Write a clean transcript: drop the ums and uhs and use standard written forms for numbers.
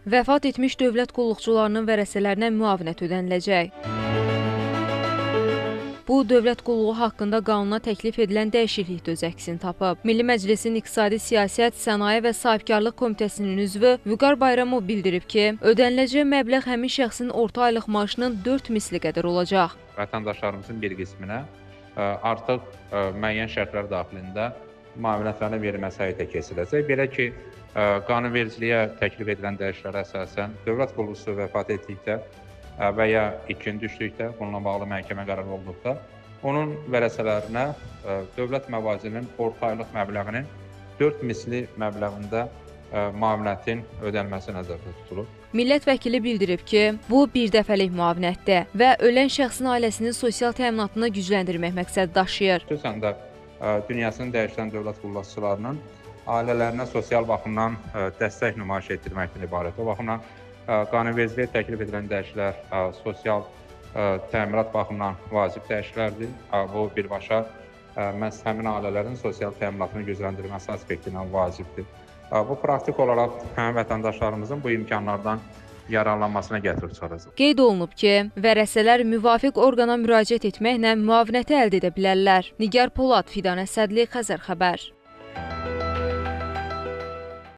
Vəfat etmiş dövlət qulluqçularının vərəsələrinə müavinət ödəniləcək. Bu, dövlət qulluğu haqqında qanuna təklif edilən dəyişiklikdə öz əksini tapıb. Milli Məclisin İqtisadi Siyasət, Sənaye və Sahibkarlıq Komitəsinin üzvü Vüqar Bayramov bildirib ki, ödəniləcək məbləğ həmin şəxsin orta aylıq maaşının 4 misli qədər olacaq. Vətəndaşlarımızın bir qisminə artıq müəyyən şərtlər daxilində müavinətlərin verilməsi həyata keçiriləcək. Belə ki, qanunvericiliyə təklif edilən dəyişikliklərə əsasən dövlət qulluqçusu vəfat etdikdə və ya itkin düşdükdə, bununla bağlı məhkəmə qərarı olduqda, onun vərəsələrinə dövlət məvazinin orta aylıq məbləğinin 4 misli məbləğində müavinətin ödənilməsi nəzərdə tutulub. Millət vəkili bildirib ki, bu bir dəfəlik müavinətdir və ölən şəxsin ailəsinin sosial təminatını gücləndirmək məqsəd daşıyır. Xüsusən də dünyasını dəyişən dövlət qulluqçularının ailələrinə sosial baxımdan dəstək nümayiş etdirməkdən ibarət. O baxımdan qanunvericiliyə təklif edilən dəyişikliklər sosial təminat baxımından vacib dəyişikliklərdir. Bu, birbaşa məhz həmin ailələrin sosial təminatını gücləndirməsi aspektindən vacibdir. Bu, praktik olaraq həm vətəndaşlarımızın bu imkanlardan yararlanmasına gətirib çıxaracaq. Qeyd olunub ki, vərəsələr müvafiq orqana müraciət etməklə müavinəti əldə edə bilərlər. Nigar Polad, Fidan Əsədli, Xəzər xəbər.